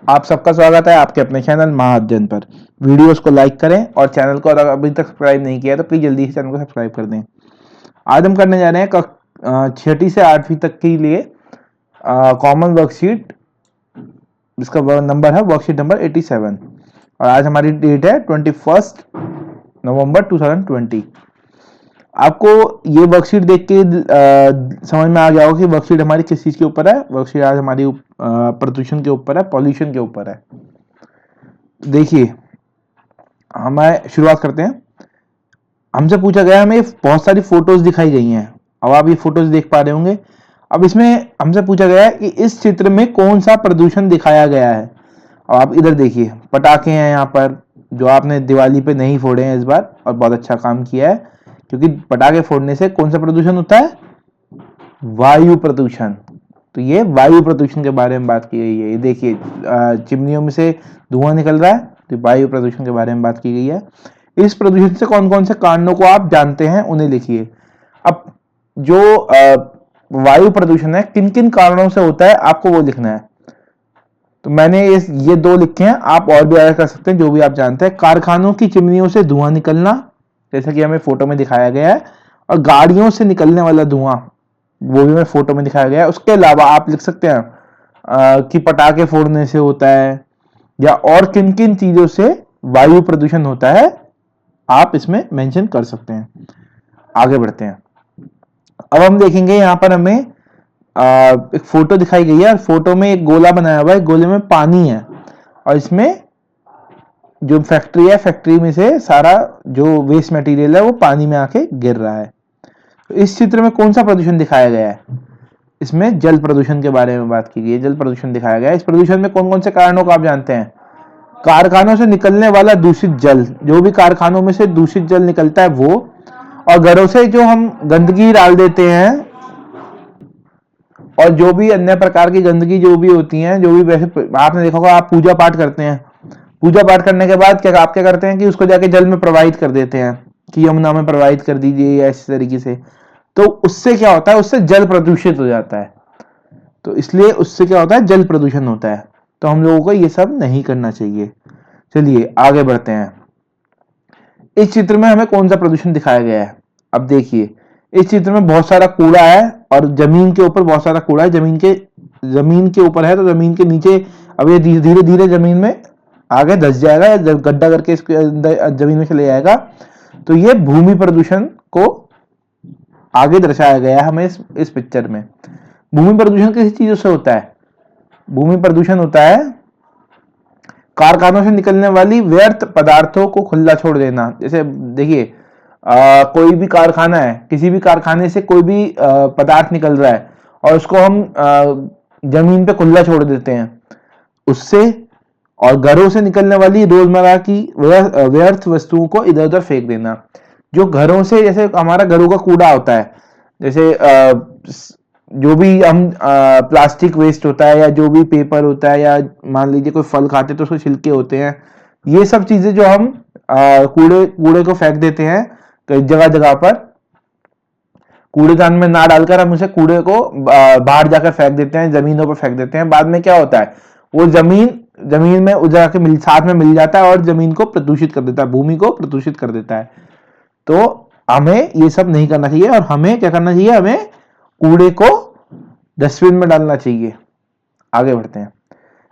आप सबका स्वागत है आपके अपने चैनल महाअध्ययन पर। वीडियोस को लाइक करें और चैनल को अगर अभी तक सब्सक्राइब नहीं किया तो प्लीज जल्दी से चैनल को सब्सक्राइब कर दें। आज हम करने जा रहे हैं छठी से 8वीं तक के लिए कॉमन वर्कशीट, जिसका नंबर है वर्कशीट नंबर 87 और आज हमारी डेट है 21 नवंबर 2020। आपको ये वर्कशीट देख के समझ में आ गया होगा कि वर्कशीट हमारी किस चीज़ के ऊपर है। वर्कशीट आज हमारी प्रदूषण के ऊपर है, पॉल्यूशन के ऊपर है। देखिए, हमें शुरुआत करते हैं। हमसे पूछा गया, हमें बहुत सारी फोटोज दिखाई गई हैं। अब आप ये फोटोज देख पा रहे होंगे। अब इसमें हमसे पूछा गया है कि इस चित्र में कौन सा प्रदूषण दिखाया गया है। अब आप इधर देखिए, पटाखे हैं यहाँ पर, जो आपने दिवाली पे नहीं फोड़े हैं इस बार, और बहुत अच्छा काम किया है, क्योंकि पटाखे फोड़ने से कौन सा प्रदूषण होता है? वायु प्रदूषण। तो ये वायु प्रदूषण के बारे में बात की गई है। ये देखिए, चिमनियों में से धुआं निकल रहा है, तो वायु प्रदूषण के बारे में बात की गई है। इस प्रदूषण से कौन कौन से कारणों को आप जानते हैं उन्हें लिखिए। अब जो वायु प्रदूषण है किन किन कारणों से होता है आपको वो लिखना है। तो मैंने ये दो लिखे हैं, आप और भी ऐड कर सकते हैं जो भी आप जानते हैं। कारखानों की चिमनियों से धुआं निकलना, जैसा कि हमें फोटो में दिखाया गया है, और गाड़ियों से निकलने वाला धुआं, वो भी हमें फोटो में दिखाया गया है। उसके अलावा आप लिख सकते हैं कि पटाखे फोड़ने से होता है, या और किन किन चीजों से वायु प्रदूषण होता है, आप इसमें मेंशन कर सकते हैं। आगे बढ़ते हैं। अब हम देखेंगे, यहाँ पर हमें एक फोटो दिखाई गई है। फोटो में एक गोला बनाया हुआ है, गोले में पानी है, और इसमें जो फैक्ट्री है, फैक्ट्री में से सारा जो वेस्ट मटेरियल है वो पानी में आके गिर रहा है। तो इस चित्र में कौन सा प्रदूषण दिखाया गया है? इसमें जल प्रदूषण के बारे में बात की गई है, जल प्रदूषण दिखाया गया है। इस प्रदूषण में कौन कौन से कारणों को आप जानते हैं? कारखानों से निकलने वाला दूषित जल, जो भी कारखानों में से दूषित जल निकलता है वो, और घरों से जो हम गंदगी डाल देते हैं, और जो भी अन्य प्रकार की गंदगी जो भी होती है, जो भी, वैसे आपने देखा होगा, आप पूजा पाठ करते हैं, पूजा पाठ करने के बाद आप क्या करते हैं कि उसको जाके जल में प्रवाहित कर देते हैं कि यमुना में प्रवाहित कर दीजिए, या इस तरीके से। तो उससे क्या होता है? उससे जल प्रदूषित हो जाता है। तो इसलिए उससे क्या होता है? जल प्रदूषण होता है। तो हम लोगों को ये सब नहीं करना चाहिए। चलिए आगे बढ़ते हैं। इस चित्र में हमें कौन सा प्रदूषण दिखाया गया है? अब देखिए, इस चित्र में बहुत सारा कूड़ा है, और जमीन के ऊपर बहुत सारा कूड़ा है। जमीन के ऊपर है, तो जमीन के नीचे अब ये धीरे धीरे जमीन में आगे धस जाएगा, या गड्ढा करके इसके अंदर जमीन में चले जाएगा। तो ये भूमि प्रदूषण को आगे दर्शाया गया है हमें इस पिक्चर में। भूमि प्रदूषण किस चीजों से होता है? भूमि प्रदूषण होता है कारखानों से निकलने वाली व्यर्थ पदार्थों को खुला छोड़ देना। जैसे देखिए, कोई भी कारखाना है, किसी भी कारखाने से कोई भी पदार्थ निकल रहा है, और उसको हम जमीन पे खुला छोड़ देते हैं, उससे। और घरों से निकलने वाली रोजमर्रा की व्यर्थ वस्तुओं को इधर उधर फेंक देना। जो घरों से, जैसे हमारा घरों का कूड़ा होता है, जैसे जो भी हम प्लास्टिक वेस्ट होता है, या जो भी पेपर होता है, या मान लीजिए कोई फल खाते हैं तो उसके छिलके होते हैं, ये सब चीजें जो हम कूड़े को फेंक देते हैं कई जगह जगह पर, कूड़ेदान में ना डालकर हम उसे कूड़े को बाहर जाकर फेंक देते हैं, जमीनों पर फेंक देते हैं। बाद में क्या होता है? वो जमीन में उजड़ के साथ में मिल जाता है, और जमीन को प्रदूषित कर देता है, भूमि को प्रदूषित कर देता है। तो हमें ये सब नहीं करना चाहिए, और हमें क्या करना चाहिए? हमें कूड़े को डस्टबिन में डालना चाहिए। आगे बढ़ते हैं।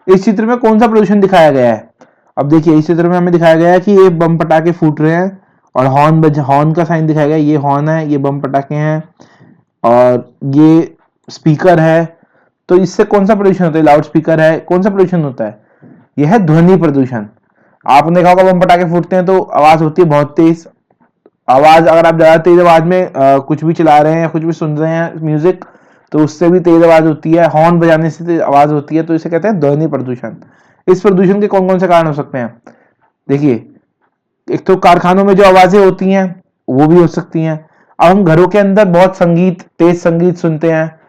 इस चित्र में कौन सा प्रदूषण दिखाया गया है? अब देखिए, इस चित्र में हमें दिखाया गया है कि ये बम पटाखे फूट रहे हैं, और हॉर्न का साइन दिखाया गया है। ये हॉर्न है, ये बम पटाखे हैं, और ये स्पीकर है। तो इससे कौन सा प्रदूषण होता है? लाउड स्पीकर है। कौन सा प्रदूषण होता है? यह है ध्वनि प्रदूषण। आपने देखा होगा, बम पटाखे फूटते हैं तो आवाज होती है बहुत तेज आवाज। अगर आप ज्यादा तेज आवाज में कुछ भी चला रहे हैं या कुछ भी सुन रहे हैं म्यूजिक, तो उससे भी तेज आवाज होती है। हॉर्न बजाने से तेज आवाज होती है, तो इसे कहते हैं ध्वनि प्रदूषण। इस प्रदूषण के कौन कौन से कारण हो सकते हैं? देखिए, एक तो कारखानों में जो आवाजें होती हैं वो भी हो सकती हैं। अब हम घरों के अंदर बहुत तेज संगीत सुनते हैं,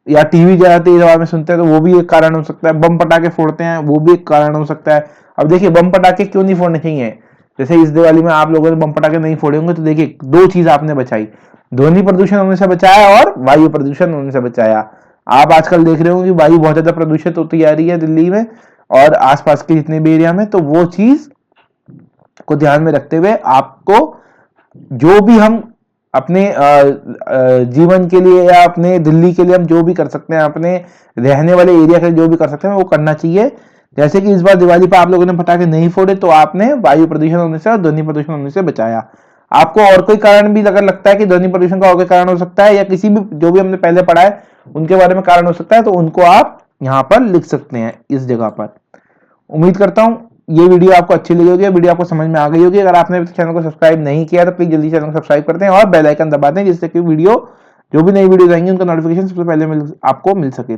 या टीवी ज्यादा तेज आवाज में सुनते हैं, तो वो भी एक कारण हो सकता है। बम पटाखे फोड़ते हैं, वो भी एक कारण हो सकता है। अब देखिए, बम पटाखे क्यों नहीं फोड़ने चाहिए? जैसे इस दिवाली में आप लोगों ने बम पटाखे नहीं फोड़े होंगे, तो देखिए, दो चीज आपने बचाई, ध्वनि प्रदूषण होने से बचाया और वायु प्रदूषण होने से बचाया। आप आजकल देख रहे हो कि वायु बहुत ज्यादा प्रदूषित होती जा रही है दिल्ली में, और आसपास के जितने भी एरिया में, तो वो चीज को ध्यान में रखते हुए आपको जो भी हम अपने जीवन के लिए या अपने दिल्ली के लिए हम जो भी कर सकते हैं, अपने रहने वाले एरिया के लिए जो भी कर सकते हैं वो करना चाहिए। जैसे कि इस बार दिवाली पर आप लोगों ने पटाखे नहीं फोड़े तो आपने वायु प्रदूषण होने से और ध्वनि प्रदूषण होने से बचाया। आपको और कोई कारण भी अगर लगता है कि ध्वनि प्रदूषण का और कोई कारण हो सकता है या किसी भी जो भी हमने पहले पढ़ा है उनके बारे में कारण हो सकता है, तो उनको आप यहाँ पर लिख सकते हैं इस जगह पर। उम्मीद करता हूँ ये वीडियो आपको अच्छी लगी होगी, वीडियो आपको समझ में आ गई होगी। अगर आपने अभी तक चैनल को सब्सक्राइब नहीं किया तो प्लीज जल्दी चैनल को सब्सक्राइब करते हैं और बेल आइकन दबा दें, जिससे कि वीडियो जो भी नई वीडियो आएंगी उनका नोटिफिकेशन सबसे पहले आपको मिल सके।